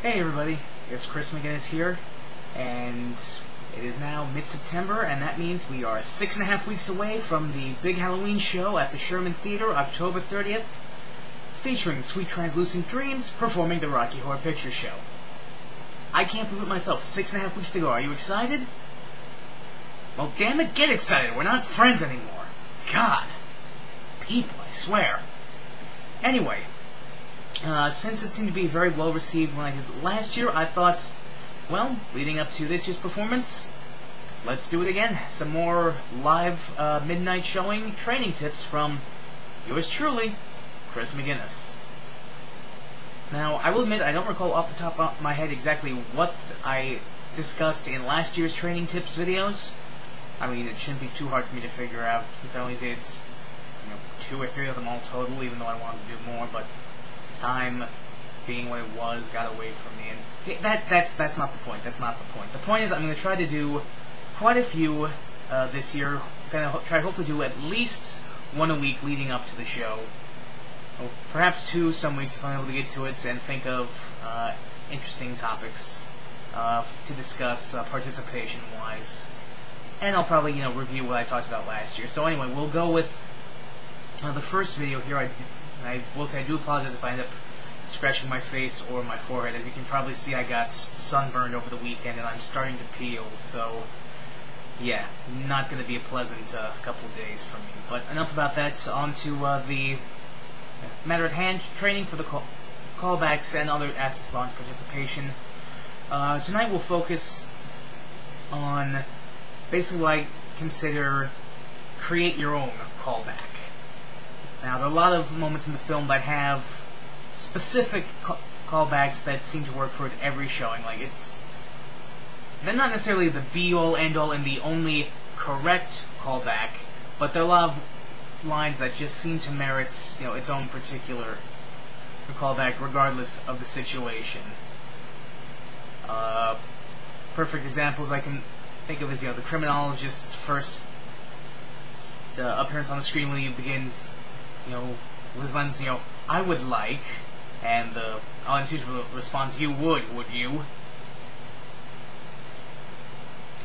Hey everybody, it's Chris McGinnis here, and it is now mid-September, and that means we are 6.5 weeks away from the big Halloween show at the Sherman Theater, October 30th, featuring Sweet Translucent Dreams performing the Rocky Horror Picture Show. I can't believe it myself, 6.5 weeks to go. Are you excited? Well, damn it, get excited. We're not friends anymore. God. People, I swear. Anyway, since it seemed to be very well received when I did it last year, I thought, well, leading up to this year's performance, let's do it again. Some more live midnight showing training tips from yours truly, Chris McGinnis. Now, I will admit I don't recall off the top of my head exactly what I discussed in last year's training tips videos. I mean, it shouldn't be too hard for me to figure out since I only did 2 or 3 of them all total, even though I wanted to do more, but time being what it was got away from me, and that's not the point. That's not the point. The point is I'm going to try to do quite a few this year. I'm going to try to hopefully do at least 1 a week leading up to the show. Or perhaps 2 some weeks if I'm able to get to it and think of interesting topics to discuss participation-wise. And I'll probably review what I talked about last year. So anyway, we'll go with the first video here. I will say I do apologize if I end up scratching my face or my forehead. As you can probably see, I got sunburned over the weekend and I'm starting to peel, so yeah, not going to be a pleasant couple of days for me. But enough about that, on to the matter at hand, training for the callbacks and other aspects of audience participation. Tonight we'll focus on basically what I consider create your own callback. Now, there are a lot of moments in the film that have specific callbacks that seem to work for every showing. Like, they're not necessarily the be-all, end-all, and the only correct callback, but there are a lot of lines that just seem to merit, its own particular callback, regardless of the situation. Perfect examples I can think of is, the criminologist's first appearance on the screen when he begins, with his lens, I would like, and the audience usually responds, you would you?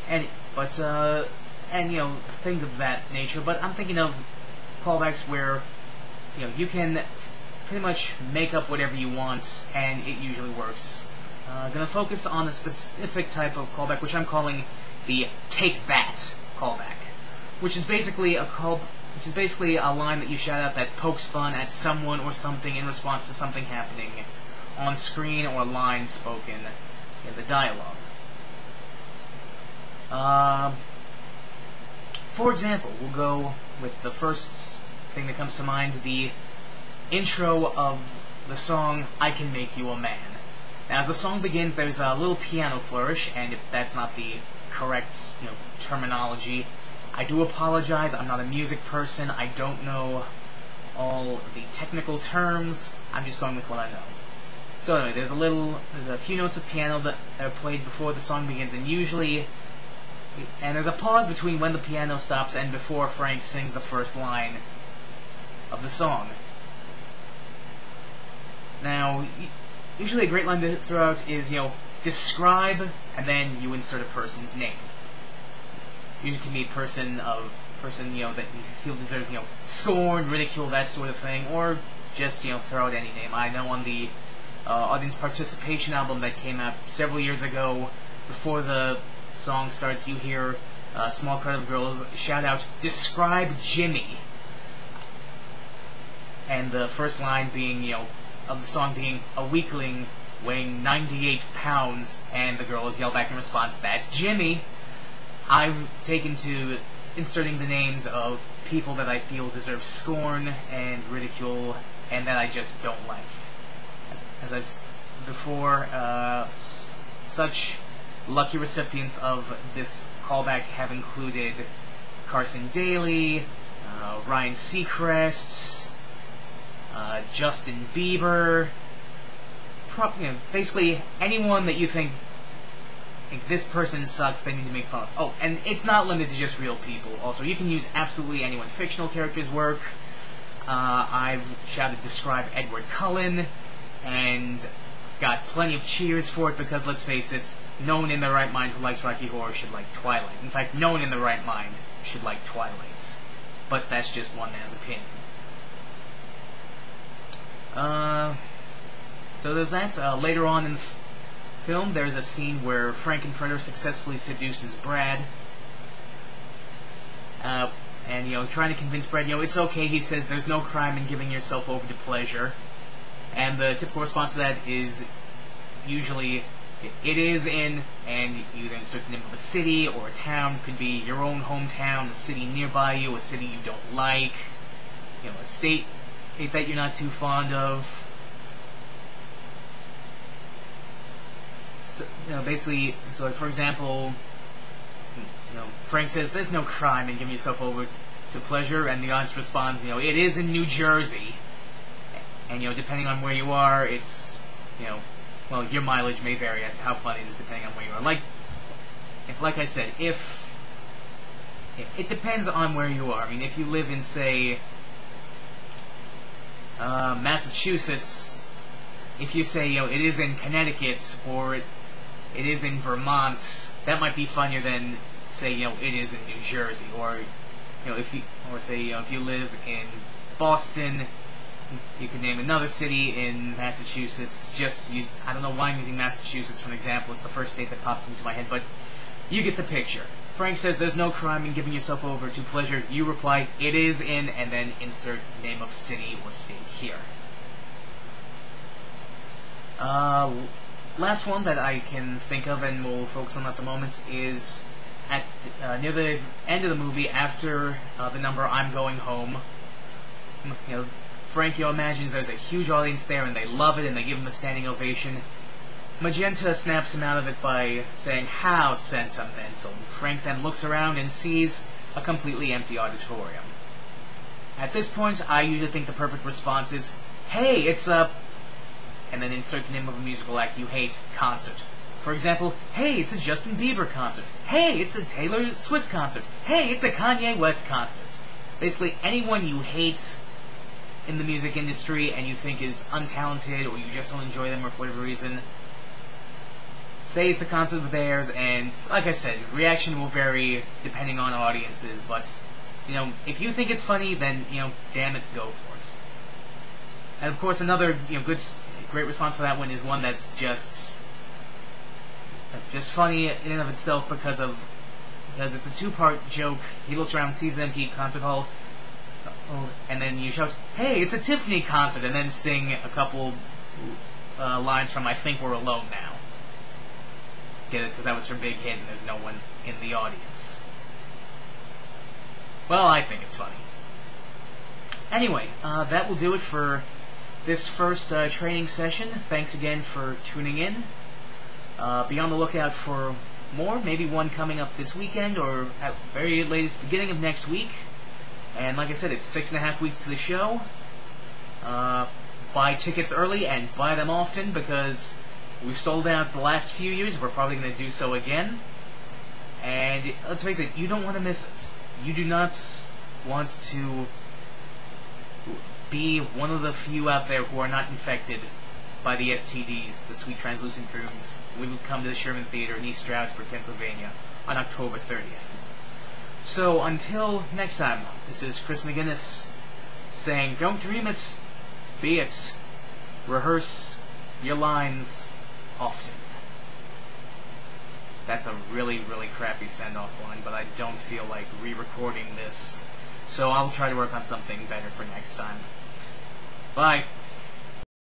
And things of that nature. But I'm thinking of callbacks where, you can pretty much make up whatever you want, and it usually works. Going to focus on a specific type of callback, which I'm calling the "Take That" callback, which is basically a line that you shout out that pokes fun at someone or something in response to something happening on screen or a line spoken in the dialogue. For example, we'll go with the first thing that comes to mind, the intro of the song "I Can Make You a Man." Now, as the song begins, there's a little piano flourish, and if that's not the correct terminology, I do apologize. I'm not a music person. I don't know all the technical terms. I'm just going with what I know. So anyway, there's a few notes of piano that are played before the song begins, and there's a pause between when the piano stops and before Frank sings the first line of the song. Now, usually a great line to throw out is, describe, and then you insert a person's name. Usually can be a person that you feel deserves, scorn, ridicule, that sort of thing, or just, throw out any name. I know on the audience participation album that came out several years ago, before the song starts, you hear a small crowd of girls shout out, "Describe Jimmy." And the first line being, of the song being a weakling weighing 98 pounds, and the girls yell back in response, "That's Jimmy." I've taken to inserting the names of people that I feel deserve scorn and ridicule, and that I just don't like. As I've said before, such lucky recipients of this callback have included Carson Daly, Ryan Seacrest, Justin Bieber, basically anyone that you think this person sucks, they need to make fun of. Oh, and it's not limited to just real people. Also, you can use absolutely anyone. Fictional characters work. I've shouted describe Edward Cullen, and got plenty of cheers for it because, let's face it, no one in their right mind who likes Rocky Horror should like Twilight. In fact, no one in their right mind should like Twilight. But that's just one man's opinion. So there's that. Later on in the film, there's a scene where Frankenfurter successfully seduces Brad. And, trying to convince Brad, it's okay, he says, there's no crime in giving yourself over to pleasure. And the typical response to that is usually, it is in, and you then insert the name of a city or a town. It could be your own hometown, a city nearby you, a city you don't like, a state that you're not too fond of. So, basically, so like, for example, Frank says, there's no crime in giving yourself over to pleasure, and the audience responds, it is in New Jersey. And, depending on where you are, it's, well, your mileage may vary as to how fun it is depending on where you are. Like I said, it depends on where you are. I mean, if you live in, say, Massachusetts, if you say, it is in Connecticut, or it is in Vermont, that might be funnier than, say, it is in New Jersey, or, if you live in Boston, you can name another city in Massachusetts. I don't know why I'm using Massachusetts for an example. It's the first state that popped into my head, but you get the picture. Frank says there's no crime in giving yourself over to pleasure. You reply, it is in, and then insert name of city or state here. Last one that I can think of, and we'll focus on at the moment, is at near the end of the movie, after the number I'm Going Home. Frank imagines there's a huge audience there, and they love it, and they give him a standing ovation. Magenta snaps him out of it by saying, how sentimental. Frank then looks around and sees a completely empty auditorium. At this point, I usually think the perfect response is, hey, it's a... and then insert the name of a musical act you hate, concert. For example, hey, it's a Justin Bieber concert. Hey, it's a Taylor Swift concert. Hey, it's a Kanye West concert. Basically, anyone you hate in the music industry and you think is untalented, or you just don't enjoy them, or for whatever reason, say it's a concert of theirs, and like I said, reaction will vary depending on audiences, but, if you think it's funny, then, damn it, go for it. And of course, another, great response for that one is one that's just funny in and of itself because it's a two-part joke. He looks around, sees an empty concert hall, and then you shout, hey, it's a Tiffany concert, and then sing a couple lines from I Think We're Alone Now. Get it? Because that was from Big Hit, and there's no one in the audience. Well, I think it's funny. Anyway, that will do it for this first training session. Thanks again for tuning in. Be on the lookout for more, maybe one coming up this weekend, or at very latest beginning of next week. And like I said, it's 6.5 weeks to the show. Buy tickets early and buy them often, because we've sold out the last few years. We're probably going to do so again. And let's face it, you don't want to miss it. You do not want to be one of the few out there who are not infected by the STDs, the sweet translucent dreams. We will come to the Sherman Theater in East Stroudsburg, Pennsylvania on October 30th. So until next time, this is Chris McGinnis saying, don't dream it, be it. Rehearse your lines often. That's a really, really crappy send-off line, but I don't feel like re-recording this, so I'll try to work on something better for next time. Bye.